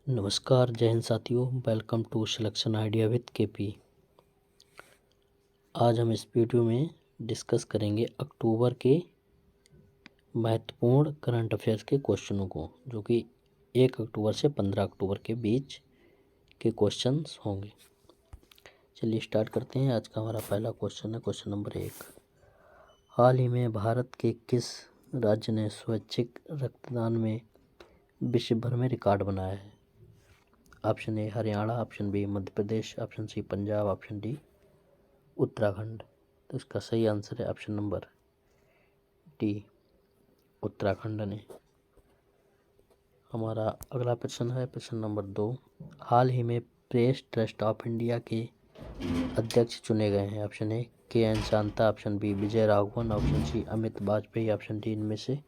नमस्कार, जय हिंद साथियों। Welcome to selection idea with KP. आज हम इस वीडियो में डिस्कस करेंगे अक्टूबर के महत्वपूर्ण करंट अफेयर्स के क्वेश्चनों को, जो कि 1 अक्टूबर से 15 अक्टूबर के बीच के क्वेश्चंस होंगे। चलिए स्टार्ट करते हैं। आज का हमारा पहला क्वेश्चन है क्वेश्चन नंबर 1। हाल ही में भारत के किस राज्य ने स्वैच्छिक रक्तदान में विश्व भर में रिकॉर्ड बनाया है? Option A Haryana, option B Madhya Pradesh, option C Punjab, option D Uttarakhand. तो इसका सही आंसर है ऑप्शन नंबर डी, उत्तराखंड ने। हमारा अगला प्रश्न है प्रश्न नंबर 2। हाल ही में प्रेस ट्रस्ट ऑफ इंडिया के अध्यक्ष चुने गए हैं। Option A K N Shanta, option B Vijay Raghavan, option C Amit Vajpayee, option D इनमें से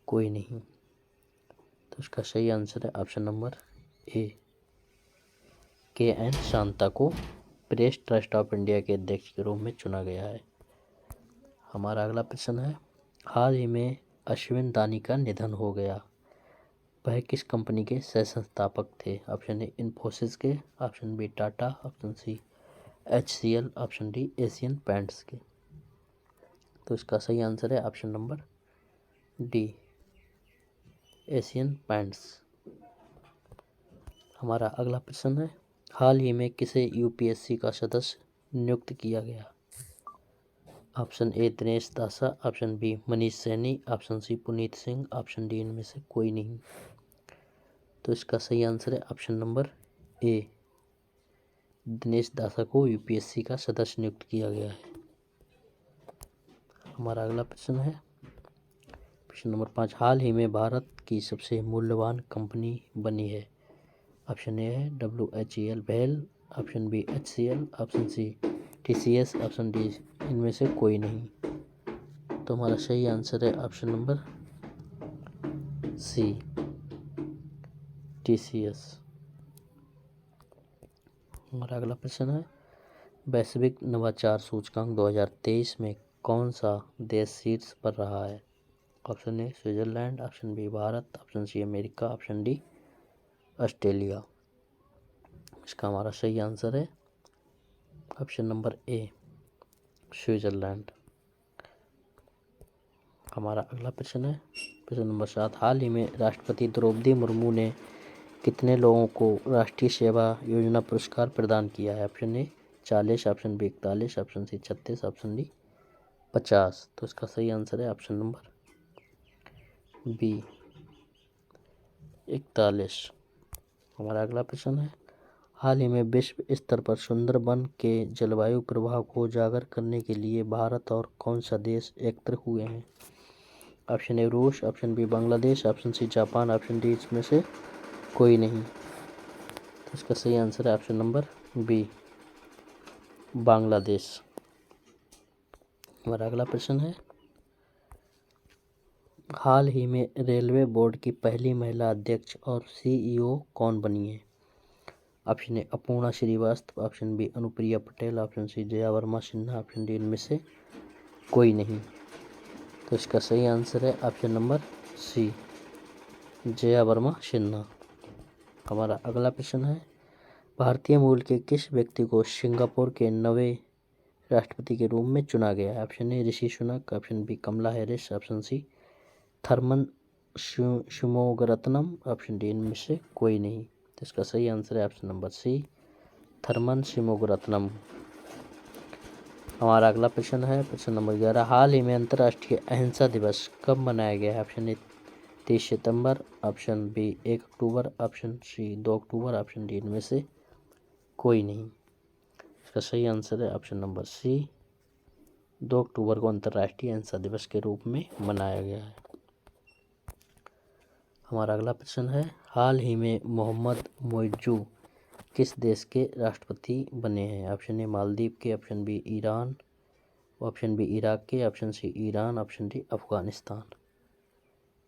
कोई नहीं। तो इसका सही आंसर है ऑप्शन नंबर ए, के एन शांता को प्रेस ट्रस्ट ऑफ इंडिया के अध्यक्ष के रूप में चुना गया है। हमारा अगला प्रश्न है, हाल ही में अश्विन दानी का निधन हो गया। वह किस कंपनी के सह संस्थापक थे? ऑप्शन ए इन्फोसिस के, option B Tata, option C HCL, option D Asian Paints के। तो इसका सही आंसर है option number D, Asian Paints. हमारा अगला प्रश्न है, हाल ही में किसे UPSC का सदस्य नियुक्त किया गया? Option A Dinesh Dasa, option B Manish Saini, option C Puneet Singh, option D इनमें से कोई नहीं। तो इसका सही आंसर है ऑप्शन नंबर ए, दिनेश दासा को UPSC का सदस्य नियुक्त किया गया है। हमारा अगला प्रश्न है प्रश्न नंबर 5। हाल ही में भारत की सबसे मूल्यवान कंपनी बनी है। ऑप्शन ए है WHEL भेल, option B HCL, option C TCS, option D इनमें से कोई नहीं। तो हमारा सही आंसर है ऑप्शन नंबर सी, TCS। हमारा अगला प्रश्न है, वैश्विक नवाचार सूचकांक 2023 में कौन सा देश शीर्ष पर रहा है? Option A Switzerland, option B Bharat, option C America, option D Australia. इसका हमारा सही आंसर है ऑप्शन नंबर ए, स्विट्जरलैंड। हमारा अगला प्रश्न है प्रश्न नंबर 7। हाल ही में राष्ट्रपति द्रौपदी मुर्मू ने कितने लोगों को राष्ट्रीय सेवा योजना पुरस्कार प्रदान किया है? Option A 40, option B 41, option C 36, option D 50। तो इसका सही आंसर है ऑप्शन नंबर बी, 41। हमारा अगला प्रश्न है, हाल ही में विश्व स्तर पर सुंदरबन के जलवायु प्रभाव को उजागर करने के लिए भारत और कौन सा देश एकत्र हुए हैं? ऑप्शन ए रूस, option B Bangladesh, option C Japan, option D इसमें से कोई नहीं। तो इसका सही आंसर है ऑप्शन नंबर बी, बांग्लादेश। हमारा अगला प्रश्न है, हाल ही में रेलवे बोर्ड की पहली महिला अध्यक्ष और CEO कौन बनी है? Option A Apurna Srivastava, option B Anupriya Patel, option C Jaya Verma Sinha, option D इनमें से कोई नहीं। तो इसका सही आंसर है option number C, Jaya Verma Sinha. हमारा अगला प्रश्न है, भारतीय मूल के किस व्यक्ति को सिंगापुर के नवे राष्ट्रपति के रूप में चुना गया है? Option A Rishi Sunak, option B Kamala Harris, option C Tharman Shanmugaratnam, option D इनमें से कोई नहीं। तो इसका सही आंसर है option number C, Tharman Shanmugaratnam. हमारा अगला प्रश्न है प्रश्न नंबर 11। हाल ही में अंतर्राष्ट्रीय अहिंसा दिवस कब मनाया गया है? ऑप्शन ए 30 सितंबर, ऑप्शन बी 1 अक्टूबर, ऑप्शन सी 2 अक्टूबर, ऑप्शन डी इनमें से कोई नहीं। इसका सही आंसर है ऑप्शन नंबर सी, 2 अक्टूबर को अंतर्राष्ट्रीय अहिंसा दिवस के रूप में मनाया गया है। हमारा अगला प्रश्न है, हाल ही में मोहम्मद मोइज्जू किस देश के राष्ट्रपति बने हैं? ऑप्शन ए मालदीव के, option B Iran, option B Iraq के, option C Iran, option D Afghanistan.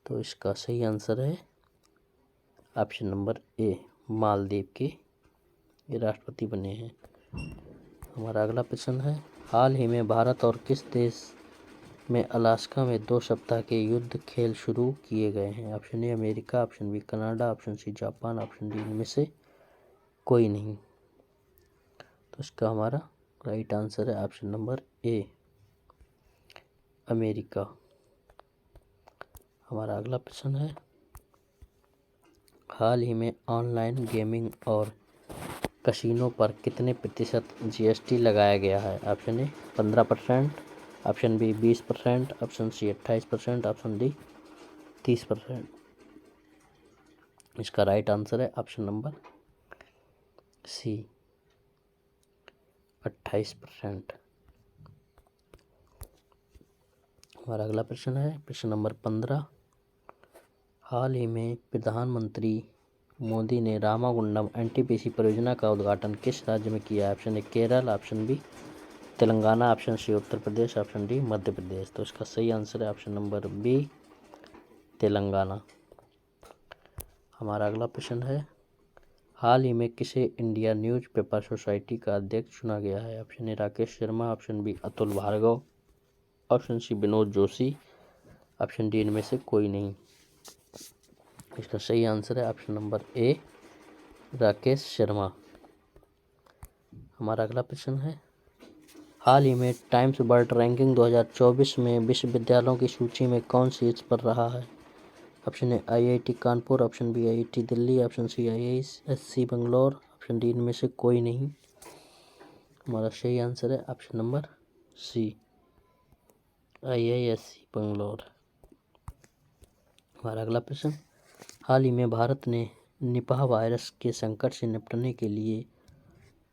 तो इसका सही आंसर है ऑप्शन नंबर ए, मालदीव के राष्ट्रपति बने हैं। हमारा अगला प्रश्न है, हाल ही में भारत और किस देश में अलास्का में 2 सप्ताह के युद्ध खेल शुरू किए गए हैं? Option A America, option B Canada, option C Japan, option D इनमें से कोई नहीं। तो इसका हमारा राइट आंसर है ऑप्शन नंबर ए अमेरिका। हमारा अगला प्रश्न है, हाल ही में ऑनलाइन गेमिंग और कसिनो पर कितने प्रतिशत जीएसटी लगाया गया है? Option A 15%, option B 20%, option C 28%, option D 30%। इसका राइट आंसर है ऑप्शन नंबर सी 28%। हमारा अगला प्रश्न है प्रश्न नंबर 15, हाल ही में प्रधानमंत्री मोदी ने रामागुंडम एनटीपीसी परियोजना का उद्घाटन किस राज्य में किया? Option A Kerala, option B Telangana, option C Uttar Pradesh, option D Madhya Pradesh. तो इसका सही आंसर है ऑप्शन नंबर बी तेलंगाना। हमारा अगला प्रश्न है, हाल ही में किसे इंडिया न्यूज़पेपर सोसाइटी का अध्यक्ष चुना गया है? Option A Rakesh Sharma, option B Atul Bhargava, option C Vinod Joshi, option D इनमें से कोई नहीं। इसका सही आंसर है option number A Rakesh Sharma. हमारा अगला प्रश्न है, हाल ही में टाइम्स वर्ल्ड रैंकिंग 2024 में विश्वविद्यालयों की सूची में कौन शीर्ष पर रहा है? Option A IIT Kanpur, option B IIT Delhi, option C IISc Bangalore, option D इनमें से कोई नहीं। हमारा सही आंसर है option number C IISc Bangalore. हमारा अगला प्रश्न, हाल ही में भारत ने निपाह वायरस के संकट से निपटने के लिए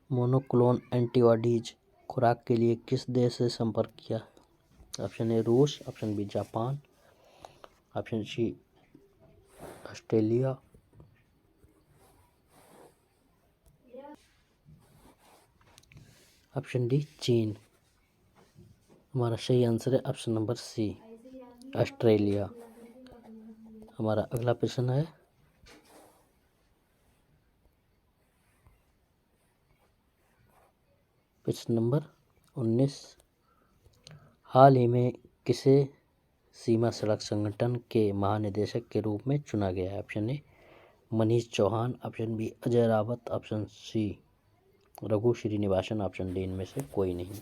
मोनोक्लोनल एंटीबॉडीज खुराक के लिए किस देश से संपर्क किया? ऑप्शन ए रूस, option B Japan, option C Australia, option D चीन। हमारा सही आंसर है ऑप्शन नंबर सी ऑस्ट्रेलिया। हमारा अगला प्रश्न है, प्रश्न नंबर 19, हाल ही में किसे सीमा सड़क संगठन के महानिदेशक के रूप में चुना गया है? Option A Manish Chauhan, option B Ajay Rawat, option C Raghu Srinivasan, option D इनमें से कोई नहीं।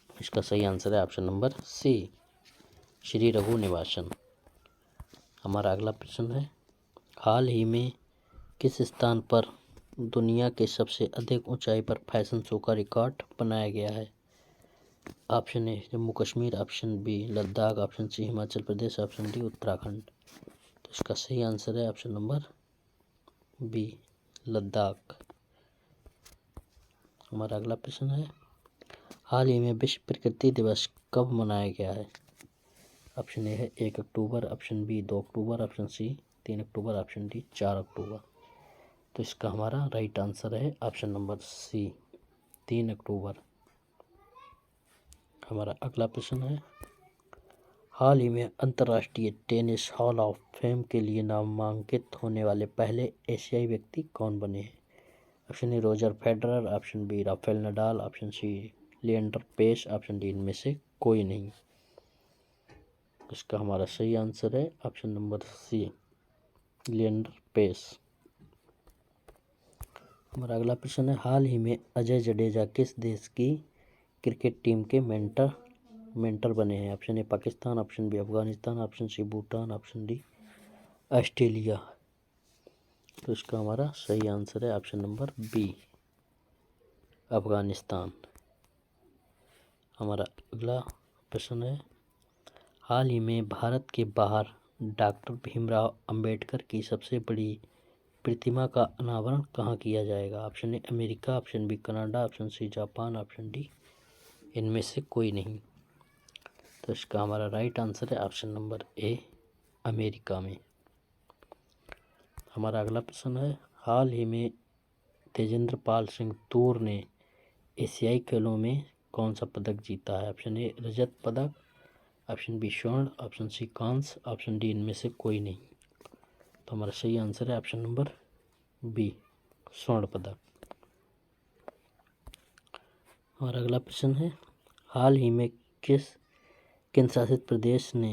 इसका सही आंसर है option number C Shri Raghu Nivasan. हमारा अगला प्रश्न है, हाल ही में किस स्थान पर दुनिया के सबसे अधिक ऊंचाई पर फैशन शो का रिकॉर्ड बनाया गया है? Option A Jammu Kashmir, option B Ladakh, option C Himachal Pradesh, option D Uttarakhand. तो इसका सही आंसर है ऑप्शन नंबर बी लद्दाख। हमारा अगला प्रश्न है, हाल ही में विश्व प्रकृति दिवस कब मनाया गया है? ऑप्शन ए है 1 अक्टूबर, ऑप्शन बी 2 अक्टूबर, ऑप्शन सी 3 अक्टूबर, ऑप्शन डी 4 अक्टूबर। तो इसका हमारा राइट आंसर है ऑप्शन नंबर सी 3 अक्टूबर। हमारा अगला प्रश्न है, हाल ही में अंतर्राष्ट्रीय टेनिस हॉल ऑफ फेम के लिए नामांकित होने वाले पहले एशियाई व्यक्ति कौन बने हैं? Option A Roger Federer, option B Rafael Nadal, option C Leander Paes, option D इनमें से कोई नहीं। इसका हमारा सही आंसर है option number C Leander Paes. हमारा अगला प्रश्न है, हाल ही में अजय जडेजा किस देश की क्रिकेट टीम के मेंटर बने हैं? Option A Pakistan, option B Afghanistan, option C Bhutan, option D Australia. तो इसका हमारा सही आंसर है ऑप्शन नंबर बी अफगानिस्तान। हमारा अगला प्रश्न है, हाल ही में भारत के बाहर डॉक्टर भीमराव अंबेडकर की सबसे बड़ी प्रतिमा का अनावरण कहाँ किया जाएगा? Option A America, option B Canada, option C Japan, option D इनमें से कोई नहीं। तो इसका हमारा राइट आंसर है ऑप्शन नंबर ए अमेरिका में। हमारा अगला प्रश्न है, हाल ही में तेजेंद्र पाल सिंह तूर ने एशियाई खेलों में कौन सा पदक जीता है? ऑप्शन ए रजत पदक, ऑप्शन बी स्वर्ण, ऑप्शन सी कांस्य, ऑप्शन डी इनमें से कोई नहीं। तो हमारा सही आंसर है ऑप्शन नंबर बी स्वर्ण पदक। हमारा अगला प्रश्न है, हाल ही में किस केंद्र शासित प्रदेश ने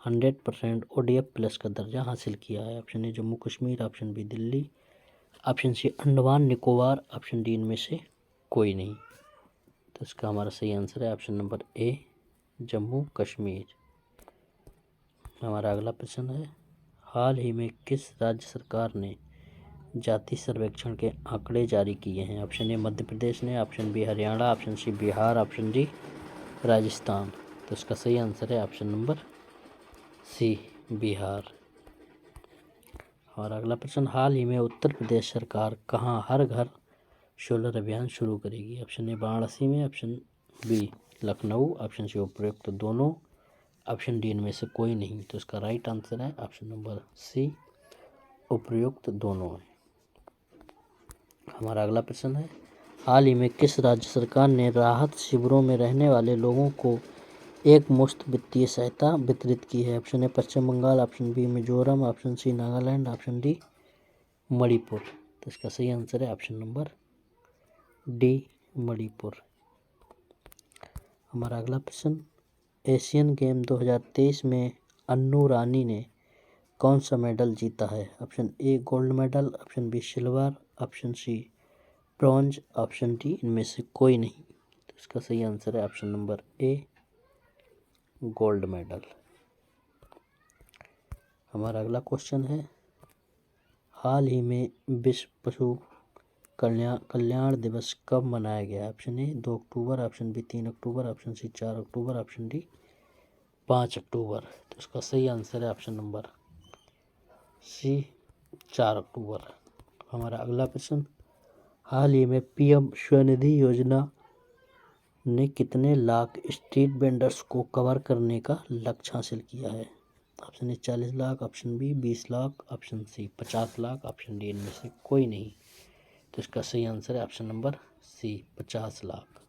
100% ODF प्लस का दर्जा हासिल किया है? Option A Jammu Kashmir, option B Delhi, option C Andaman Nicobar, option D इनमें से कोई नहीं। तो इसका हमारा सही आंसर है ऑप्शन नंबर ए जम्मू कश्मीर। हमारा अगला प्रश्न है, हाल ही में किस राज्य सरकार ने जाति सर्वेक्षण के आंकड़े जारी किए हैं? ऑप्शन ए मध्य प्रदेश ने, option B Haryana, option C Bihar, option D Rajasthan. तो इसका सही आंसर है ऑप्शन नंबर सी बिहार। और अगला प्रश्न, हाल ही में उत्तर प्रदेश सरकार कहाँ हर घर सोलर अभियान शुरू करेगी? ऑप्शन ए वाराणसी में, option B Lucknow, option C उपयुक्त दोनों, ऑप्शन डी इनमें से कोई नहीं। तो इसका राइट आंसर है ऑप्शन नंबर सी उपयुक्त दोनों है। हमारा अगला प्रश्न है, हाल ही में किस राज्य सरकार ने राहत शिविरों में रहने वाले लोगों को एक मुश्त वित्तीय सहायता वितरित की है? Option A Paschim Bengal, option B Mizoram, option C Nagaland, option D Manipur. तो इसका सही आंसर है ऑप्शन नंबर डी मणिपुर। हमारा अगला प्रश्न, एशियन गेम 2023 में अन्नू रानी ने कौन सा मेडल जीता है? Option A gold medal, option B silver, option C bronze, option D इनमें से कोई नहीं। तो इसका सही आंसर है option number A gold medal. हमारा अगला क्वेश्चन है, हाल ही में विश्व पशु कल्याण दिवस कब मनाया गया है? ऑप्शन ए 2 अक्टूबर, ऑप्शन बी 3 अक्टूबर, ऑप्शन सी 4 अक्टूबर, ऑप्शन डी 5 अक्टूबर। तो इसका सही आंसर है ऑप्शन नंबर सी 4 अक्टूबर। हमारा अगला प्रश्न, हाल ही में PM स्वनिधि योजना ने कितने लाख स्ट्रीट वेंडर्स को कवर करने का लक्ष्य हासिल किया है? Option A 40 lakh, option B 20 lakh, option C 50 lakh, option D इनमें से कोई नहीं। तो इसका सही आंसर है ऑप्शन नंबर सी 50 लाख।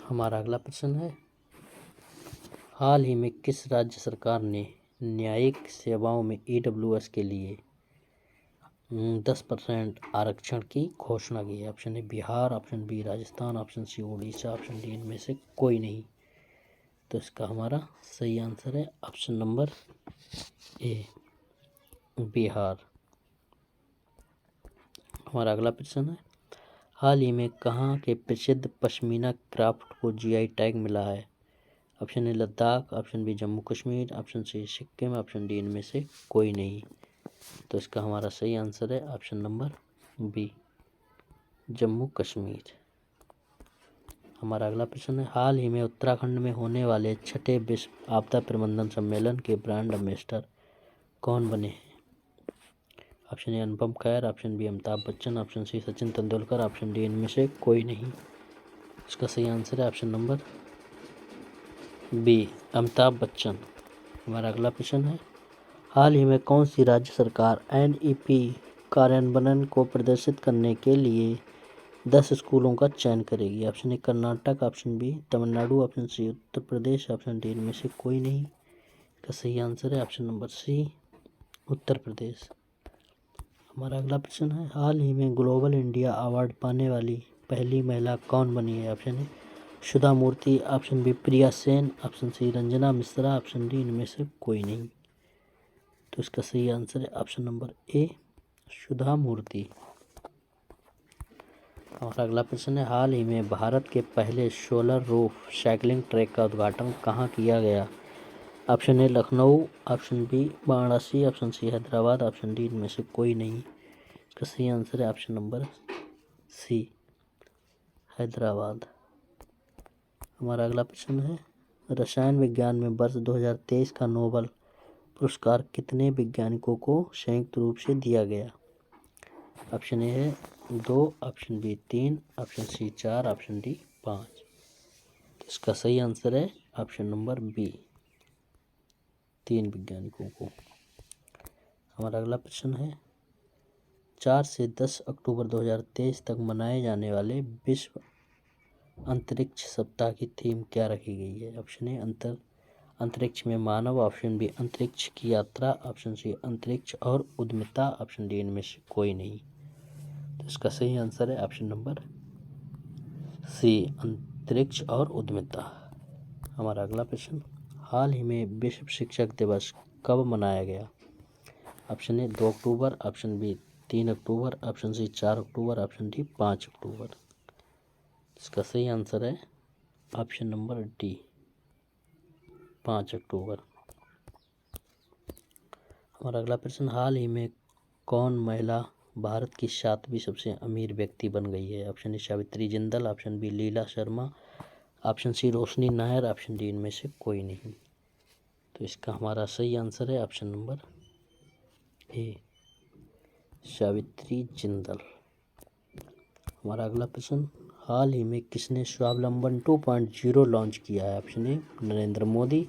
हमारा अगला प्रश्न है, हाल ही में किस राज्य सरकार ने न्यायिक सेवाओं में EWS के लिए 10% आरक्षण की घोषणा की है? Option A Bihar, option B Rajasthan, option C Orissa, option D इनमें से कोई नहीं। तो इसका हमारा सही आंसर है ऑप्शन नंबर ए बिहार। हमारा अगला प्रश्न है, हाल ही में कहाँ के प्रसिद्ध पश्मीना क्राफ्ट को GI टैग मिला है? Option A Ladakh, option B Jammu Kashmir, option C Sikkim, option D इनमें से कोई नहीं। तो इसका हमारा सही आंसर है option number B Jammu Kashmir. हमारा अगला प्रश्न है, हाल ही में उत्तराखंड में होने वाले 6ठे विश्व आपदा प्रबंधन सम्मेलन के ब्रांड एम्बेसडर कौन बने हैं? Option A Anupam Kher, option B Amitabh Bachchan, option C Sachin Tendulkar, option D इनमें से कोई नहीं। इसका सही आंसर है option number B Amitabh Bachchan. हमारा अगला प्रश्न है, हाल ही में कौन सी राज्य सरकार NEP कार्यान्वयन को प्रदर्शित करने के लिए 10 स्कूलों का चयन करेगी? Option A Karnataka, option B Tamil Nadu, option C Uttar Pradesh, option D इनमें से कोई नहीं। इसका सही आंसर है ऑप्शन नंबर सी उत्तर प्रदेश। हमारा अगला प्रश्न है, हाल ही में ग्लोबल इंडिया अवार्ड पाने वाली पहली महिला कौन बनी है? Option A Sudha Murty, option B Priya Sen, option C Ranjana Mishra, option D इनमें से कोई नहीं। तो इसका सही आंसर है ऑप्शन नंबर ए सुधा मूर्ति। हमारा अगला प्रश्न है, हाल ही में भारत के पहले सोलर रूफ साइकिलिंग ट्रैक का उद्घाटन कहाँ किया गया? Option A Lucknow, option B Varanasi, option C Hyderabad, option D इनमें से कोई नहीं। इसका सही आंसर है ऑप्शन नंबर सी हैदराबाद। हमारा अगला प्रश्न है, रसायन विज्ञान में वर्ष 2023 का नोबेल पुरस्कार कितने वैज्ञानिकों को संयुक्त रूप से दिया गया? ऑप्शन ए है 2, option B 3, option C 4, option D 5। तो इसका सही आंसर है ऑप्शन नंबर बी 3 वैज्ञानिकों को। हमारा अगला प्रश्न है, 4 से 10 अक्टूबर 2023 तक मनाए जाने वाले विश्व अंतरिक्ष सप्ताह की थीम क्या रखी गई है? ऑप्शन ए अंतरिक्ष में मानव, ऑप्शन बी अंतरिक्ष की यात्रा, ऑप्शन सी अंतरिक्ष और उद्यमिता, ऑप्शन डी इनमें से कोई नहीं। तो इसका सही आंसर है ऑप्शन नंबर सी अंतरिक्ष और उद्यमिता। हमारा अगला प्रश्न, हाल ही में विश्व शिक्षक दिवस कब मनाया गया? ऑप्शन ए 2 अक्टूबर, ऑप्शन बी 3 अक्टूबर, ऑप्शन सी 4 अक्टूबर, ऑप्शन डी 5 अक्टूबर। इसका सही आंसर है ऑप्शन नंबर डी 5 अक्टूबर। हमारा अगला प्रश्न, हाल ही में कौन महिला भारत की 7वीं सबसे अमीर व्यक्ति बन गई है? Option A Savitri Jindal, option B Leela Sharma, option C Roshni Nair, option D इनमें से कोई नहीं। तो इसका हमारा सही आंसर है ऑप्शन नंबर ए सावित्री जिंदल। हमारा अगला प्रश्न, हाल ही में किसने स्वावलंबन 2.0 लॉन्च किया है? Option A Narendra Modi,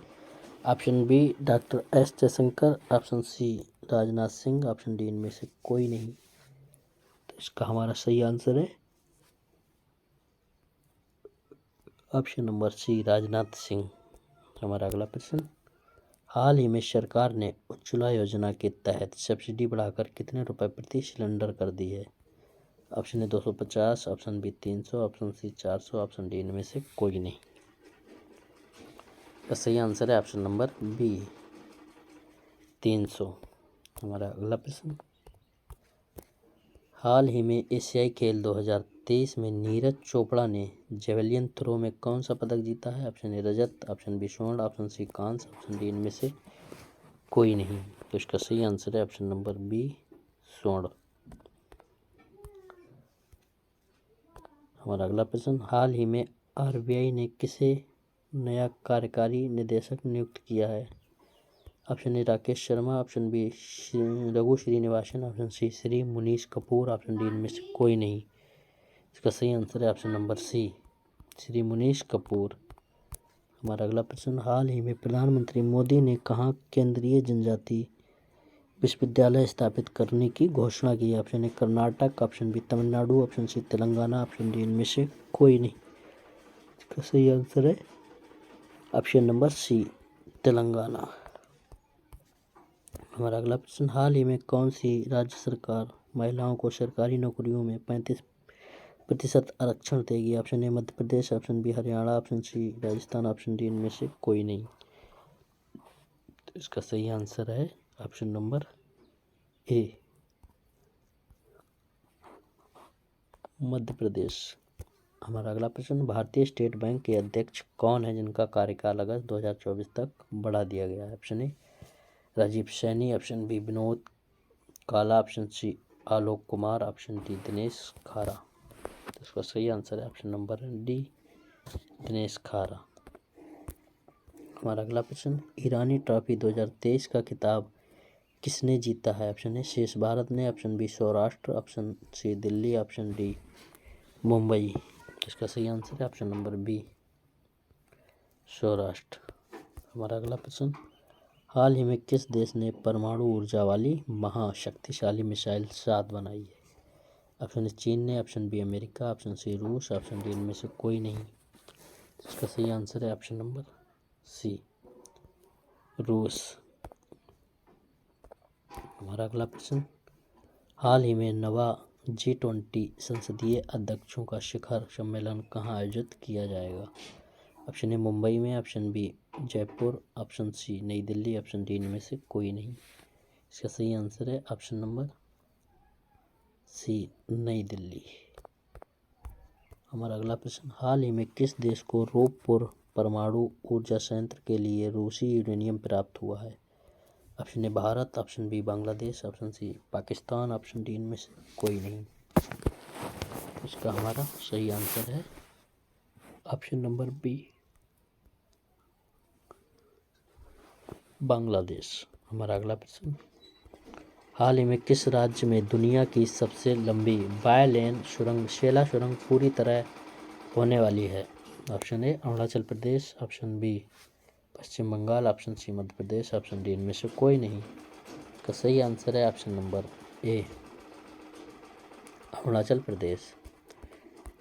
option B doctor S Jaishankar, option C Rajnath Singh, option D इनमें से कोई नहीं। तो इसका हमारा सही आंसर है option number C Rajnath Singh. हमारा अगला प्रश्न, हाल ही में सरकार ने उज्ज्वला योजना के तहत सब्सिडी बढ़ाकर कितने रुपए प्रति सिलेंडर कर दी है? Option A 250, option B 300, option C 400, option D इनमें से कोई नहीं। इसका सही आंसर है ऑप्शन नंबर बी 300। हमारा अगला प्रश्न, हाल ही में एशियाई खेल 2023 में नीरज चोपड़ा ने जेवलिन थ्रो में कौन सा पदक जीता है? ऑप्शन ए रजत, ऑप्शन बी स्वर्ण, ऑप्शन सी कांस्य, ऑप्शन डी इनमें से कोई नहीं। तो इसका सही आंसर है ऑप्शन नंबर बी स्वर्ण। हमारा अगला प्रश्न, हाल ही में आरबीआई ने किसे नया कार्यकारी निदेशक नियुक्त किया है? Option A Rakesh Sharma, option B Raghu Srinivasan, option C Shri Munish Kapoor, option D इनमें से कोई नहीं। इसका सही आंसर है option number C Shri Munish Kapoor. हमारा अगला प्रश्न, हाल ही में प्रधानमंत्री मोदी ने कहाँ केंद्रीय जनजाति विश्वविद्यालय स्थापित करने की घोषणा की है? Option A Karnataka, option B Tamil Nadu, option C Telangana, option D इनमें से कोई नहीं। इसका सही आंसर है ऑप्शन नंबर सी तेलंगाना। हमारा अगला प्रश्न, हाल ही में कौन सी राज्य सरकार महिलाओं को सरकारी नौकरियों में 35% आरक्षण देगी? Option A Madhya Pradesh, option B Haryana, option C Rajasthan, option D इनमें से कोई नहीं। तो इसका सही आंसर है ऑप्शन नंबर ए मध्य प्रदेश। हमारा अगला प्रश्न, भारतीय स्टेट बैंक के अध्यक्ष कौन है जिनका कार्यकाल अगस्त 2024 तक बढ़ा दिया गया है? Option A Rajiv Saini, option B Vinod Kala, option C Alok Kumar, option D Dinesh Khara. तो इसका सही आंसर है ऑप्शन नंबर डी दिनेश खारा। हमारा अगला प्रश्न, ईरानी ट्रॉफी 2023 का खिताब किसने जीता है? ऑप्शन ए शेष भारत ने, option B Saurashtra, option C Delhi, option D Mumbai. इसका सही आंसर है ऑप्शन नंबर बी सौराष्ट्र। हमारा अगला प्रश्न, हाल ही में किस देश ने परमाणु ऊर्जा वाली महाशक्तिशाली मिसाइल 7 बनाई है? ऑप्शन ए चीन ने, option B America, option C रूस, ऑप्शन डी इनमें से कोई नहीं। इसका सही आंसर है ऑप्शन नंबर सी रूस। हमारा अगला प्रश्न, हाल ही में नवा G20 संसदीय अध्यक्षों का शिखर सम्मेलन कहाँ आयोजित किया जाएगा? ऑप्शन ए मुंबई में, option B Jaipur, option C Nai Delhi, option D इनमें से कोई नहीं। इसका सही आंसर है ऑप्शन नंबर सी नई दिल्ली। हमारा अगला प्रश्न, हाल ही में किस देश को रूपपुर परमाणु ऊर्जा संयंत्र के लिए रूसी यूरेनियम प्राप्त हुआ है? Option A Bharat, option B Bangladesh, option C Pakistan, option D इनमें से कोई नहीं। इसका हमारा सही आंसर है ऑप्शन नंबर बी बांग्लादेश। हमारा अगला प्रश्न, हाल ही में किस राज्य में दुनिया की सबसे लंबी बाय लेन सुरंग शेला सुरंग पूरी तरह होने वाली है? Option A Arunachal Pradesh, option B Paschim Bengal, option C Madhya Pradesh, option D इनमें से कोई नहीं। इसका सही आंसर है option number A Arunachal Pradesh.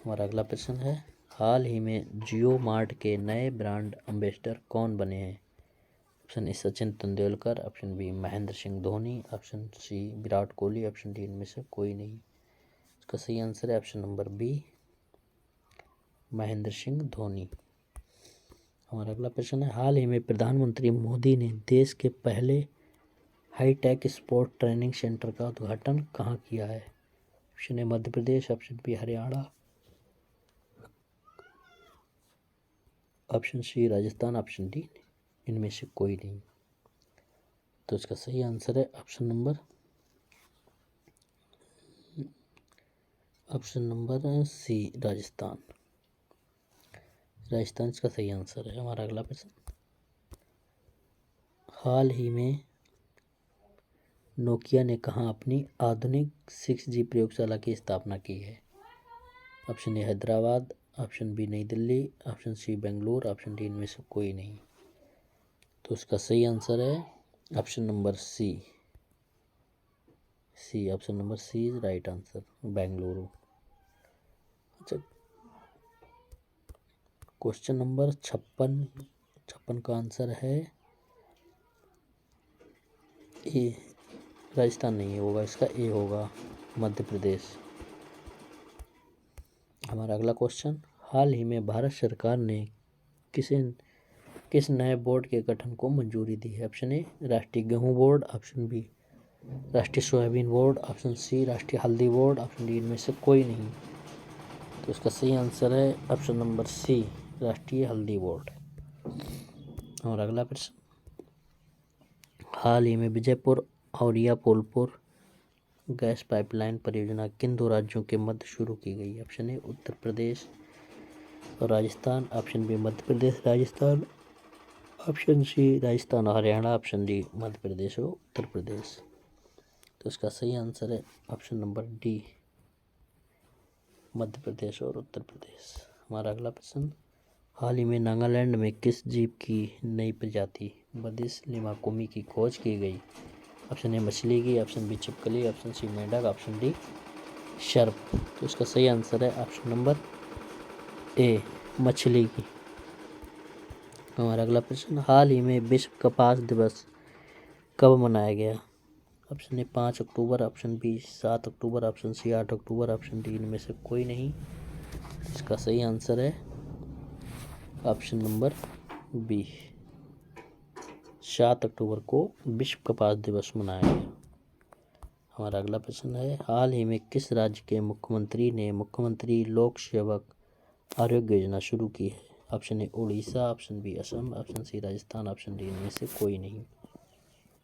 हमारा अगला प्रश्न है, हाल ही में जियो मार्ट के नए ब्रांड एम्बेसडर कौन बने हैं? Option A Sachin Tendulkar, option B Mahendra Singh Dhoni, option C Virat Kohli, option D इनमें से कोई नहीं। इसका सही आंसर है option number B Mahendra Singh Dhoni. हमारा अगला प्रश्न है, हाल ही में प्रधानमंत्री मोदी ने देश के पहले हाईटेक स्पोर्ट ट्रेनिंग सेंटर का उद्घाटन कहाँ किया है? Option A Madhya Pradesh, option B Haryana, option C Rajasthan, option D इनमें से कोई नहीं। तो इसका सही आंसर है option number C Rajasthan. Rajasthan इसका सही आंसर है। हमारा अगला प्रश्न, हाल ही में नोकिया ने कहाँ अपनी आधुनिक 6G प्रयोगशाला की स्थापना की है? Option A Hyderabad, option B नई Delhi, option C Bengaluru, option D इनमें से कोई नहीं। तो इसका सही आंसर है option number C. Option number C is right answer, Bengaluru. अच्छा, क्वेश्चन नंबर 56 का आंसर है ए। राजस्थान नहीं होगा, इसका ए होगा, मध्य प्रदेश। हमारा अगला क्वेश्चन, हाल ही में भारत सरकार ने किस नए बोर्ड के गठन को मंजूरी दी है? ऑप्शन ए राष्ट्रीय गेहूं बोर्ड, ऑप्शन बी राष्ट्रीय सोयाबीन बोर्ड, ऑप्शन सी राष्ट्रीय हल्दी बोर्ड, ऑप्शन डी इनमें से कोई नहीं। तो इसका सही आंसर है ऑप्शन नंबर सी राष्ट्रीय हल्दी बोर्ड। और अगला प्रश्न, हाल ही में विजयपुर औरिया पोलपुर गैस पाइपलाइन परियोजना किन दो राज्यों के मध्य शुरू की गई? ऑप्शन ए उत्तर प्रदेश और Rajasthan, option B Madhya Pradesh Rajasthan, option C Rajasthan और हरियाणा, ऑप्शन डी मध्य प्रदेश और उत्तर प्रदेश। तो इसका सही आंसर है ऑप्शन नंबर डी मध्य प्रदेश और उत्तर प्रदेश। हमारा अगला प्रश्न, हाल ही में नागालैंड में किस जीव की नई प्रजाति बदिस लिमाकुमी की खोज की गई? ऑप्शन ए मछली की, ऑप्शन बी छिपकली, ऑप्शन सी मेंढक, ऑप्शन डी सर्प। तो इसका सही आंसर है ऑप्शन नंबर ए मछली की। हमारा अगला प्रश्न, हाल ही में विश्व कपास दिवस कब मनाया गया? ऑप्शन ए 5 अक्टूबर, ऑप्शन बी 7 अक्टूबर, ऑप्शन सी 8 अक्टूबर, ऑप्शन डी इनमें से कोई नहीं। इसका सही आंसर है ऑप्शन नंबर बी 7 अक्टूबर को विश्व कपास दिवस मनाया गया। हमारा अगला प्रश्न है, हाल ही में किस राज्य के मुख्यमंत्री ने मुख्यमंत्री लोक सेवक आरोग्य योजना शुरू की है? Option A Orissa, option B Assam, option C Rajasthan, option D इनमें से कोई नहीं।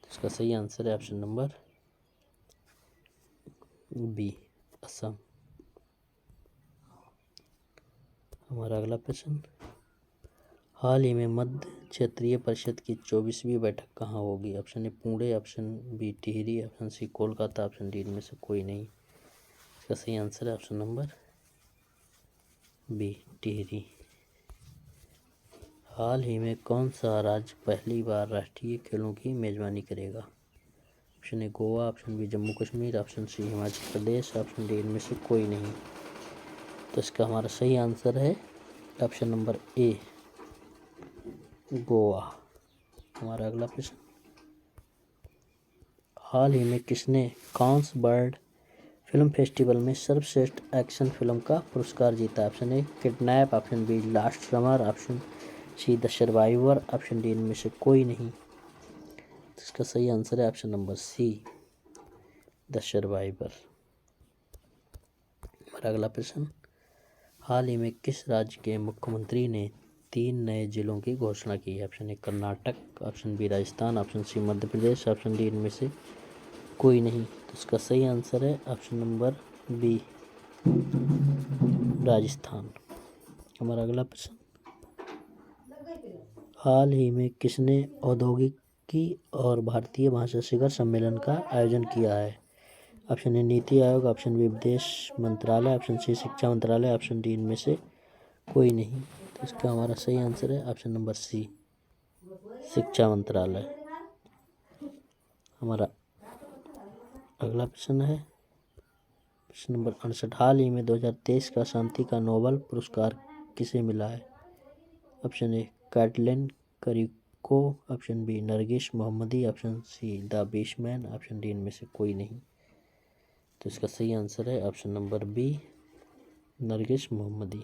इसका सही आंसर है ऑप्शन नंबर बी असम। हमारा अगला प्रश्न, हाल ही में मध्य क्षेत्रीय परिषद की 24वीं बैठक कहाँ होगी? Option A Pune, option B Tehri, option C Kolkata, option D इनमें से कोई नहीं। इसका सही आंसर है ऑप्शन नंबर बी टिहरी। हाल ही में कौन सा राज्य पहली बार राष्ट्रीय खेलों की मेजबानी करेगा? Option A Goa, option B Jammu Kashmir, option C Himachal Pradesh, option D इनमें से कोई नहीं। तो इसका हमारा सही आंसर है ऑप्शन नंबर ए गोवा। हमारा अगला प्रश्न, हाल ही में किसने कांस बर्ड फिल्म फेस्टिवल में सर्वश्रेष्ठ एक्शन फिल्म का पुरस्कार जीता? Option A kidnap, option B last summer, option C the survivor, option D इनमें से कोई नहीं। तो इसका सही आंसर है option number C the survivor. हमारा अगला प्रश्न, हाल ही में किस राज्य के मुख्यमंत्री ने 3 नए जिलों की घोषणा की है? Option A Karnataka, option B Rajasthan, option C Madhya Pradesh, option D इनमें से कोई नहीं। तो इसका सही आंसर है ऑप्शन नंबर बी राजस्थान। हमारा अगला प्रश्न, हाल ही में किसने औद्योगिकी और भारतीय भाषा शिखर सम्मेलन का आयोजन किया है? ऑप्शन ए नीति आयोग, ऑप्शन बी विदेश मंत्रालय, ऑप्शन सी शिक्षा मंत्रालय, ऑप्शन डी इनमें से कोई नहीं। तो इसका हमारा सही आंसर है ऑप्शन नंबर सी शिक्षा मंत्रालय। हमारा अगला प्रश्न है प्रश्न नंबर 68, हाल ही में 2023 का शांति का नोबेल पुरस्कार किसे मिला है? Option A Katalin Kariko, option B Narges Mohammadi, option C the baseman, option D इनमें से कोई नहीं। तो इसका सही आंसर है option number B Narges Mohammadi.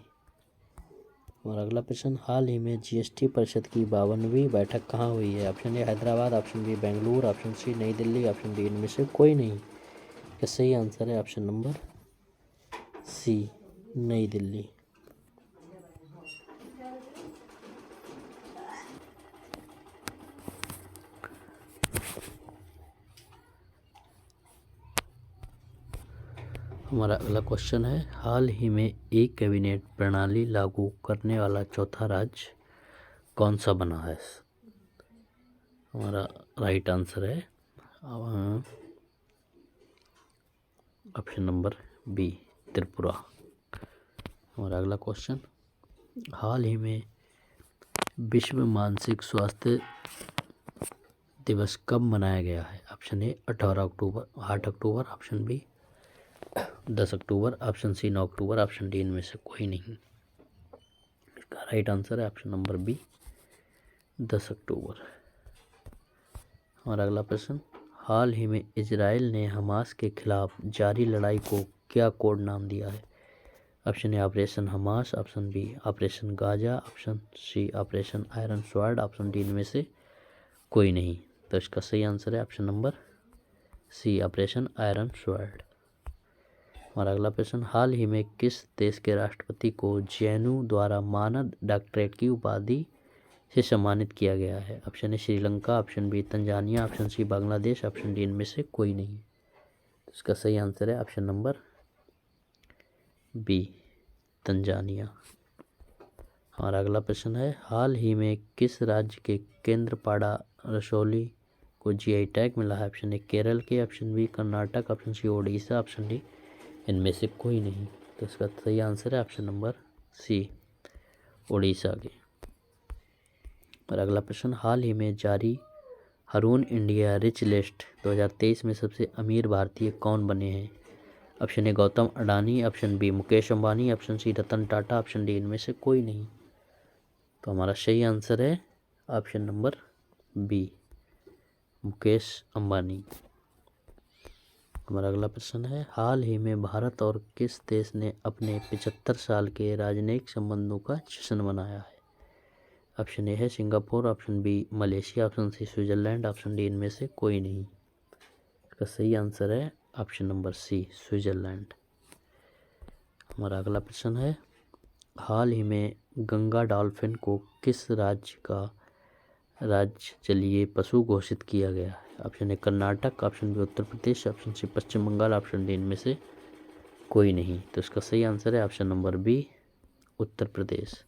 हमारा अगला प्रश्न, हाल ही में जीएसटी परिषद की 52वीं बैठक कहाँ हुई है? Option A Hyderabad, option B Bengaluru, option C Nai Delhi, option D इनमें से कोई नहीं। इसका सही आंसर है ऑप्शन नंबर सी, नई दिल्ली। हमारा अगला क्वेश्चन है, हाल ही में एक कैबिनेट प्रणाली लागू करने वाला चौथा राज्य कौन सा बना है? हमारा राइट आंसर है ऑप्शन नंबर बी, त्रिपुरा। हमारा अगला क्वेश्चन, हाल ही में विश्व मानसिक स्वास्थ्य दिवस कब मनाया गया है? ऑप्शन ए 18 अक्टूबर, 8 अक्टूबर, ऑप्शन बी 10 अक्टूबर, ऑप्शन सी 9 अक्टूबर, ऑप्शन डी इनमें से कोई नहीं। इसका राइट आंसर है ऑप्शन नंबर बी, 10 अक्टूबर। हमारा अगला प्रश्न, हाल ही में इजराइल ने हमास के खिलाफ जारी लड़ाई को क्या कोड नाम दिया है? Option A operation Hamas, option B operation Gaza, option C operation iron sword, option D इनमें से कोई नहीं। तो इसका सही आंसर है option number C, operation iron sword. हमारा अगला प्रश्न, हाल ही में किस देश के राष्ट्रपति को जेएनयू द्वारा मानद डॉक्टरेट की उपाधि से सम्मानित किया गया है? Option A Sri Lanka, option B Tanzania, option C Bangladesh, option D इनमें से कोई नहीं। तो इसका सही आंसर है ऑप्शन नंबर बी, तंजानिया। हमारा अगला प्रश्न है, हाल ही में किस राज्य के केंद्रपाड़ा रसौली को जीआई टैग मिला है? ऑप्शन ए केरल के, option B Karnataka, option C Odisha, option D इनमें से कोई नहीं। तो इसका सही आंसर है ऑप्शन नंबर सी, ओडिशा के। और अगला प्रश्न, हाल ही में जारी हरून इंडिया रिच लिस्ट 2023 में सबसे अमीर भारतीय कौन बने हैं? Option A Gautam Adani, option B Mukesh Ambani, option C Ratan Tata, option D इनमें से कोई नहीं। तो हमारा सही आंसर है option number B, Mukesh Ambani. हमारा अगला प्रश्न है, हाल ही में भारत और किस देश ने अपने 75 साल के राजनयिक संबंधों का जश्न मनाया है? ऑप्शन ए है Singapore, option B Malaysia, option C Switzerland, option D इनमें से कोई नहीं। इसका सही आंसर है ऑप्शन नंबर सी, स्विट्जरलैंड। हमारा अगला प्रश्न है, हाल ही में गंगा डॉल्फिन को किस राज्य का राज्य जलीय पशु घोषित किया गया है? Option A Karnataka, option B Uttar Pradesh, option C Paschim Bengal, option D इनमें से कोई नहीं। तो इसका सही आंसर है option number B, Uttar Pradesh.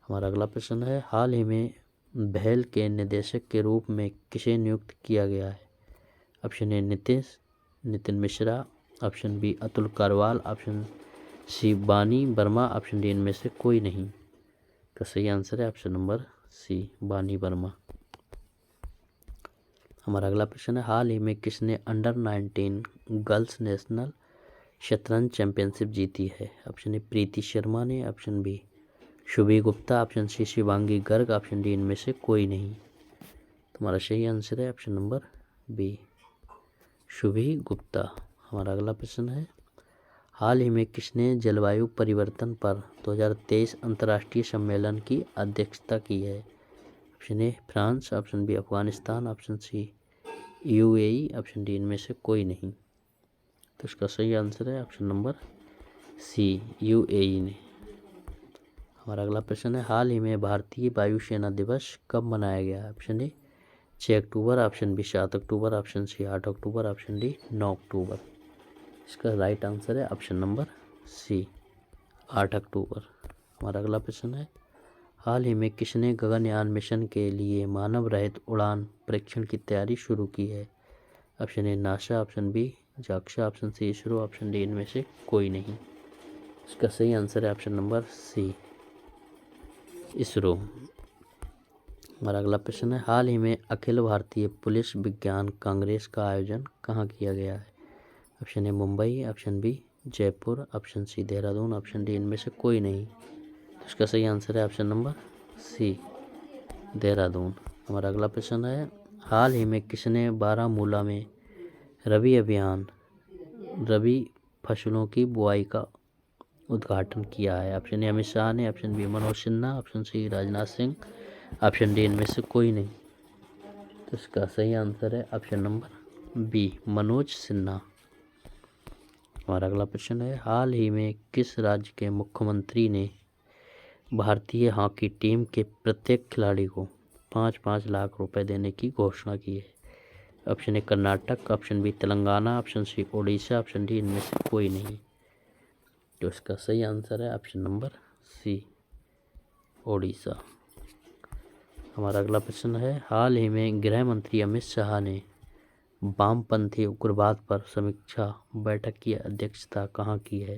हमारा अगला प्रश्न है, हाल ही में भेल के निदेशक के रूप में किसे नियुक्त किया गया है? Option A Nitin Mishra, option B Atul Karwal, option C Bani Verma, option D इनमें से कोई नहीं। तो सही आंसर है ऑप्शन नंबर सी, बानी वर्मा। हमारा अगला प्रश्न है, हाल ही में किसने अंडर 19 गर्ल्स नेशनल शतरंज चैंपियनशिप जीती है? ऑप्शन ए प्रीति शर्मा ने, option B Shubhi Gupta, option C Shivangi Garg, option D इनमें से कोई नहीं। तुम्हारा सही आंसर है option number B, Shubhi Gupta. हमारा अगला प्रश्न है, हाल ही में किसने जलवायु परिवर्तन पर 2023 अंतर्राष्ट्रीय सम्मेलन की अध्यक्षता की है? Option A France, option B Afghanistan, option C UAE, option D इनमें से कोई नहीं। तो इसका सही आंसर है ऑप्शन नंबर सी, यूएई ने। हमारा अगला प्रश्न है, हाल ही में भारतीय वायुसेना दिवस कब मनाया गया है? ऑप्शन ए 6 अक्टूबर, ऑप्शन बी 7 अक्टूबर, ऑप्शन सी 8 अक्टूबर, ऑप्शन डी 9 अक्टूबर। इसका राइट आंसर है ऑप्शन नंबर सी, 8 अक्टूबर। हमारा अगला प्रश्न है, हाल ही में किसने गगनयान मिशन के लिए मानव रहित उड़ान परीक्षण की तैयारी शुरू की है? Option A NASA, option B JAXA, option C ISRO, option D इनमें से कोई नहीं। इसका सही आंसर है ऑप्शन नंबर सी, इसरो। हमारा अगला प्रश्न है, हाल ही में अखिल भारतीय पुलिस विज्ञान कांग्रेस का आयोजन कहाँ किया गया है? Option A Mumbai, option B Jaipur, option C Dehradun, option D इनमें से कोई नहीं। तो इसका सही आंसर है ऑप्शन नंबर सी, देहरादून। हमारा अगला प्रश्न है, हाल ही में किसने बारामूला में रबी फसलों की बुआई का उद्घाटन किया है? ऑप्शन ए अमित शाह ने, option B Manoj Sinha, option C Rajnath Singh, option D इनमें से कोई नहीं। तो इसका सही आंसर है option number B Manoj Sinha. हमारा अगला प्रश्न है, हाल ही में किस राज्य के मुख्यमंत्री ने भारतीय हॉकी टीम के प्रत्येक खिलाड़ी को 5-5 लाख रुपए देने की घोषणा की है? Option A Karnataka, option B Telangana, option C Odisha, option D इनमें से कोई नहीं। तो इसका सही आंसर है ऑप्शन नंबर सी ओडिशा। हमारा अगला प्रश्न है, हाल ही में गृह मंत्री अमित शाह ने वामपंथी उग्रवाद पर समीक्षा बैठक की अध्यक्षता कहाँ की है?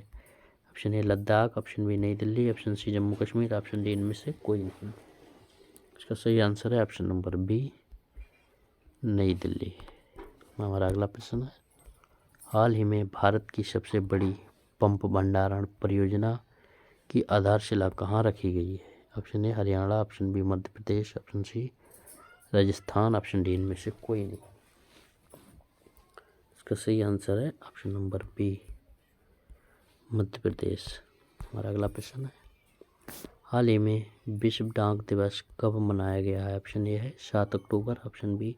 Option A Ladakh, option B नई Delhi, option C Jammu Kashmir, option D इनमें से कोई नहीं। इसका सही आंसर है ऑप्शन नंबर बी नई दिल्ली। हमारा अगला प्रश्न है, हाल ही में भारत की सबसे बड़ी पंप भंडारण परियोजना की आधारशिला कहाँ रखी गई है? Option A Haryana, option B Madhya Pradesh, option C Rajasthan, option D इनमें से कोई नहीं। इसका सही आंसर है option number B Madhya Pradesh. हमारा अगला प्रश्न है, हाल ही में विश्व डाक दिवस कब मनाया गया है? ऑप्शन ए है 7 अक्टूबर, ऑप्शन बी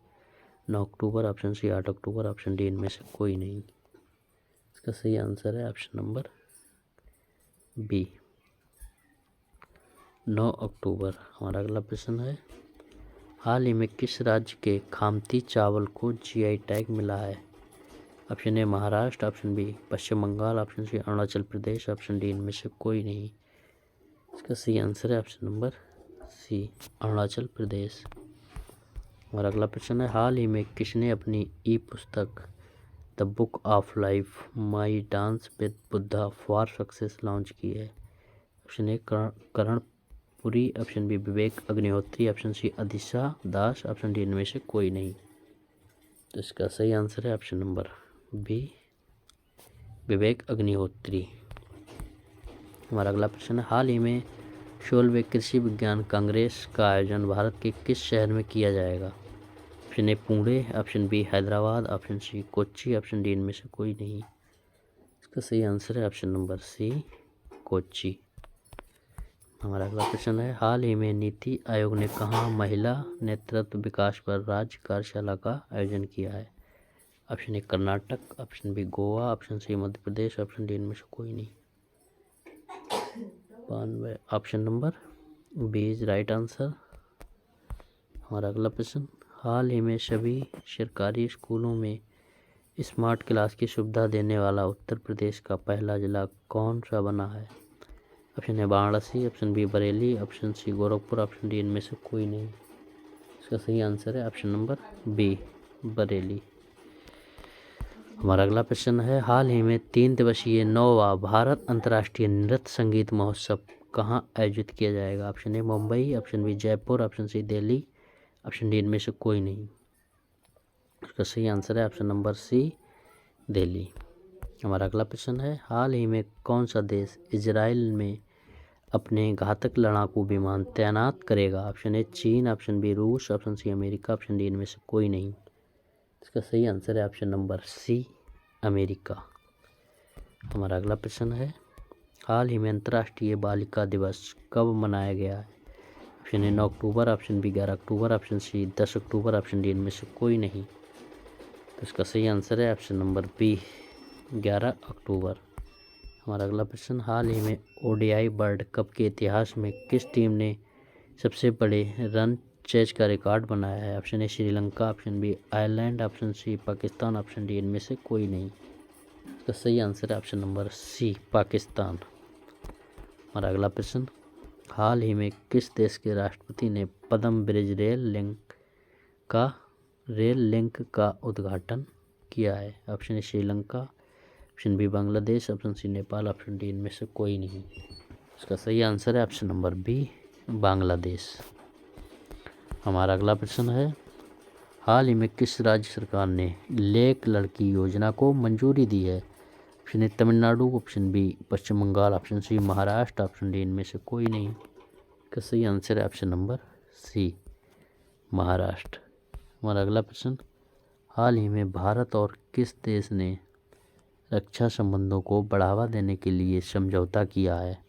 9 अक्टूबर, ऑप्शन सी 8 अक्टूबर, ऑप्शन डी इनमें से कोई नहीं। इसका सही आंसर है ऑप्शन नंबर बी 9 अक्टूबर। हमारा अगला प्रश्न है, हाल ही में किस राज्य के खामती चावल को जीआई टैग मिला है? Option A Maharashtra, option B Paschim Bengal, option C Arunachal Pradesh, option D इनमें से कोई नहीं। इसका सही आंसर है option number C Arunachal Pradesh. हमारा अगला प्रश्न है, हाल ही में किसने अपनी ई पुस्तक the book of life my dance with Buddha for success launch की है? Option A Karan Puri, option B Vivek Agnihotri, option C Adisha Das, option D इनमें से कोई नहीं। तो इसका सही आंसर है option number B Vivek Agnihotri. हमारा अगला प्रश्न है, हाल ही में 16वें कृषि विज्ञान कांग्रेस का आयोजन भारत के किस शहर में किया जाएगा? Option A Pune, option B Hyderabad, option C Kochi, option D इनमें से कोई नहीं। इसका सही आंसर है ऑप्शन नंबर सी कोच्चि। हमारा अगला प्रश्न है, हाल ही में नीति आयोग ने कहाँ महिला नेतृत्व विकास पर राज्य कार्यशाला का आयोजन किया है? Option A Karnataka, option B Goa, option C Madhya Pradesh, option D इनमें से कोई नहीं। 92 option number B is right answer. हमारा अगला प्रश्न, हाल ही में सभी सरकारी स्कूलों में स्मार्ट क्लास की सुविधा देने वाला उत्तर प्रदेश का पहला जिला कौन सा बना है? Option A Varanasi, option B Bareilly, option C Gorakhpur, option D इनमें से कोई नहीं। इसका सही आंसर है ऑप्शन नंबर बी बरेली। हमारा अगला प्रश्न है, हाल ही में 3 दिवसीय 9वां भारत अंतर्राष्ट्रीय नृत्य संगीत महोत्सव कहाँ आयोजित किया जाएगा? Option A Mumbai, option B Jaipur, option C Delhi, option D इनमें से कोई नहीं। इसका सही आंसर है ऑप्शन नंबर सी दिल्ली। हमारा अगला प्रश्न है, हाल ही में कौन सा देश इजराइल में अपने घातक लड़ाकू विमान तैनात करेगा? ऑप्शन ए चीन, ऑप्शन बी रूस, option C America, option D इनमें से कोई नहीं। इसका सही आंसर है ऑप्शन नंबर सी अमेरिका। हमारा अगला प्रश्न है, हाल ही में अंतर्राष्ट्रीय बालिका दिवस कब मनाया गया है? ऑप्शन ए 9 अक्टूबर, ऑप्शन बी 11 अक्टूबर, ऑप्शन सी 10 अक्टूबर, ऑप्शन डी इनमें से कोई नहीं। तो इसका सही आंसर है ऑप्शन नंबर बी 11 अक्टूबर। हमारा अगला प्रश्न, हाल ही में ओडीआई वर्ल्ड कप के इतिहास में किस टीम ने सबसे बड़े रन चेज का रिकॉर्ड बनाया है? Option A Sri Lanka, option B Ireland, option C Pakistan, option D इनमें से कोई नहीं। इसका सही आंसर है ऑप्शन नंबर सी पाकिस्तान। हमारा अगला प्रश्न, हाल ही में किस देश के राष्ट्रपति ने पद्म ब्रिज रेल लिंक का उद्घाटन किया है? Option A Sri Lanka, option B Bangladesh, option C Nepal, option D इनमें से कोई नहीं। इसका सही आंसर है ऑप्शन नंबर बी बांग्लादेश। हमारा अगला प्रश्न है, हाल ही में किस राज्य सरकार ने लेक लड़की योजना को मंजूरी दी है? Option A Tamil Nadu, option B Paschim Bengal, option C Maharashtra, option D इनमें से कोई नहीं। इसका सही आंसर है ऑप्शन नंबर सी महाराष्ट्र। हमारा अगला प्रश्न, हाल ही में भारत और किस देश ने रक्षा संबंधों को बढ़ावा देने के लिए समझौता किया है?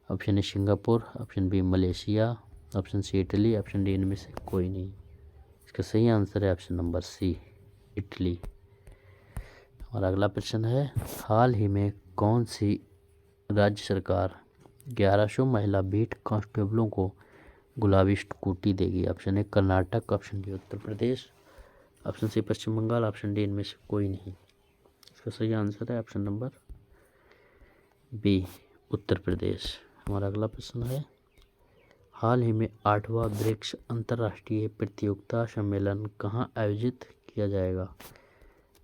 Option A Singapore, option B Malaysia, option C Italy, option D इनमें से कोई नहीं। इसका सही आंसर है ऑप्शन नंबर सी, इटली। और अगला प्रश्न है, हाल ही में कौन सी राज्य सरकार 1100 महिला बीट कांस्टेबलों को गुलाबी स्कूटी देगी? Option A Karnataka, option D Uttar Pradesh, option C Paschim Bengal, option D इनमें से कोई नहीं। इसका सही आंसर है option number B, Uttar Pradesh. हमारा अगला प्रश्न है, हाल ही में 8वां ब्रिक्स अंतर्राष्ट्रीय प्रतियोगिता सम्मेलन कहाँ आयोजित किया जाएगा?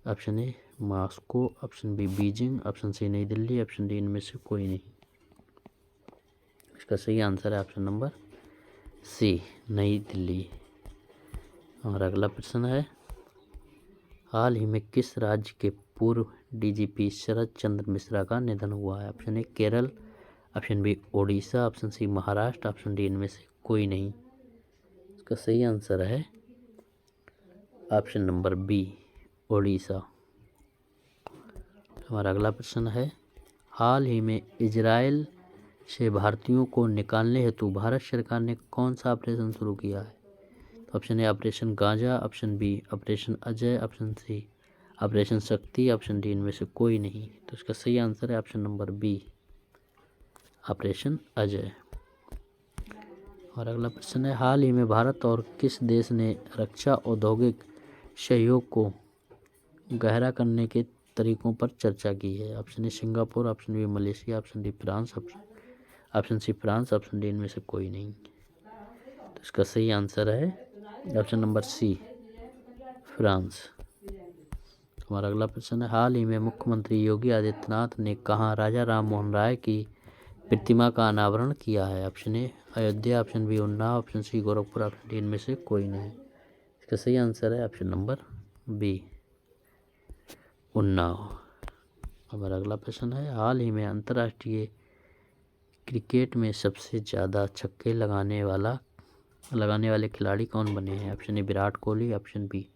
Option A Moscow, option B Beijing, option C Nai Delhi, option D इनमें से कोई नहीं। इसका सही आंसर है ऑप्शन नंबर सी, नई दिल्ली। और अगला प्रश्न है, हाल ही में किस राज्य के पूर्व डीजीपी शरद चंद्र मिश्रा का निधन हुआ है? Option A Kerala, option B Odisha, option C Maharashtra, option D इनमें से कोई नहीं। इसका सही आंसर है ऑप्शन नंबर बी, ओडिशा। हमारा अगला प्रश्न है, हाल ही में इजराइल से भारतीयों को निकालने हेतु भारत सरकार ने कौन सा ऑपरेशन शुरू किया है? तो option A operation Ganja, option B operation Ajay, option C operation Shakti, option D इनमें से कोई नहीं। तो इसका सही आंसर है option number B, operation Ajay. और अगला प्रश्न है, हाल ही में भारत और किस देश ने रक्षा औद्योगिक सहयोग को गहरा करने के तरीकों पर चर्चा की है? Option A Singapore, option B Malaysia, option D France, option C France, option D इनमें से कोई नहीं। तो इसका सही आंसर है ऑप्शन नंबर सी, फ्रांस। हमारा अगला प्रश्न है, हाल ही में मुख्यमंत्री योगी आदित्यनाथ ने कहाँ राजा राम मोहन राय की प्रतिमा का अनावरण किया है? Option A Ayodhya, option B Unnao, option C Gorakhpur, option D इनमें से कोई नहीं। इसका सही आंसर है ऑप्शन नंबर बी, उन्नाव। हमारा अगला प्रश्न है, हाल ही में अंतर्राष्ट्रीय क्रिकेट में सबसे ज़्यादा छक्के लगाने वाले खिलाड़ी कौन बने हैं? Option A Virat Kohli, option B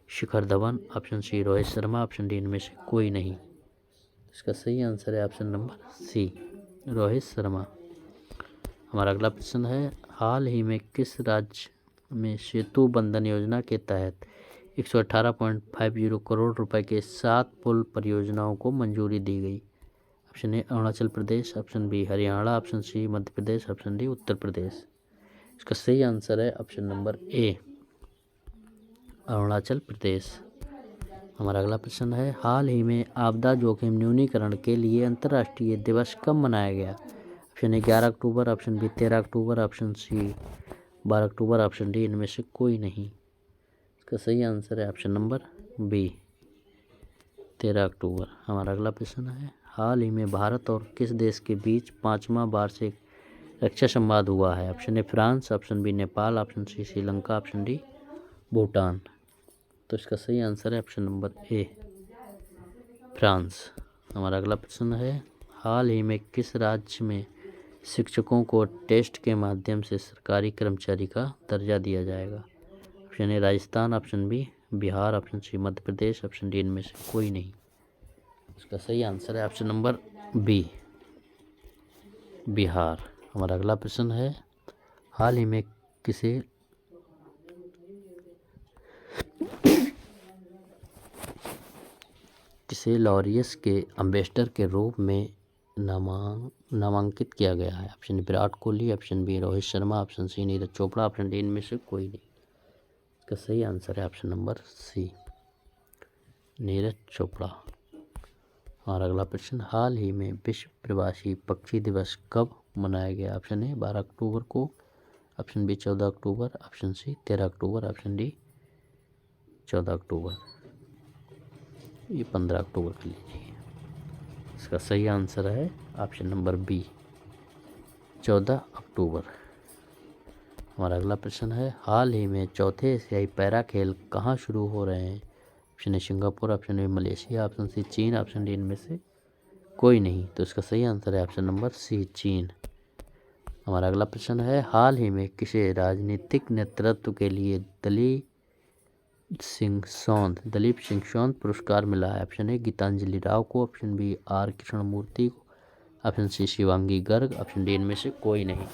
Shikhar Dhawan, option C Rohit Sharma, option D इनमें से कोई नहीं। इसका सही आंसर है option number C, Rohit Sharma. हमारा अगला प्रश्न है, हाल ही में किस राज्य में सेतु बंधन योजना के तहत 118.50 करोड़ रुपए के 7 पुल परियोजनाओं को मंजूरी दी गई? Option A Arunachal Pradesh, option B Haryana, option C Madhya Pradesh, option D Uttar Pradesh. इसका सही आंसर है option number A, Arunachal Pradesh. हमारा अगला प्रश्न है, हाल ही में आपदा जोखिम न्यूनीकरण के लिए अंतर्राष्ट्रीय दिवस कब मनाया गया? ऑप्शन ए 11 अक्टूबर, ऑप्शन बी 13 अक्टूबर, ऑप्शन सी 12 अक्टूबर, ऑप्शन डी इनमें से कोई नहीं। इसका सही आंसर है ऑप्शन नंबर बी, 13 अक्टूबर। हमारा अगला प्रश्न है, हाल ही में भारत और किस देश के बीच 5वां वार्षिक रक्षा संवाद हुआ है? Option A France, option B Nepal, option C Sri Lanka, option D Bhutan. तो इसका सही आंसर है ऑप्शन नंबर ए, फ्रांस। हमारा अगला प्रश्न है, हाल ही में किस राज्य में शिक्षकों को टेस्ट के माध्यम से सरकारी कर्मचारी का दर्जा दिया जाएगा? Option A Rajasthan, option B Bihar, option C Madhya Pradesh, option D इनमें से कोई नहीं। इसका सही आंसर है ऑप्शन नंबर बी, बिहार। हमारा अगला प्रश्न है, हाल ही में किसे लॉरियस के एम्बेसडर के रूप में नामांकित किया गया है? Option Virat Kohli, option B Rohit Sharma, option C Neeraj Chopra, option D इनमें से कोई नहीं। इसका सही आंसर है option number C, Neeraj Chopra. हमारा अगला प्रश्न, हाल ही में विश्व प्रवासी पक्षी दिवस कब मनाया गया? ऑप्शन ए 12 अक्टूबर को, ऑप्शन बी 14 अक्टूबर, ऑप्शन सी 13 अक्टूबर, ऑप्शन डी 14 अक्टूबर। ये 15 अक्टूबर के लीजिए। इसका सही आंसर है ऑप्शन नंबर बी, 14 अक्टूबर। हमारा अगला प्रश्न है, हाल ही में चौथे एशियाई पैरा खेल कहाँ शुरू हो रहे हैं? Option A Singapore, option A Malaysia, option C चीन, ऑप्शन डी इनमें से कोई नहीं। तो इसका सही आंसर है ऑप्शन नंबर सी, चीन। हमारा अगला प्रश्न है, हाल ही में किसे राजनीतिक नेतृत्व के लिए सिंह सौंद, दलीप सिंह सौंद पुरस्कार मिला है? ऑप्शन ए गीतांजलि राव को, ऑप्शन बी आर कृष्णमूर्ति को, option C Shivangi Garg, option D इनमें से कोई नहीं।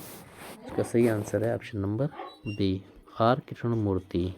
इसका सही आंसर है option number B R Krishnamurthy.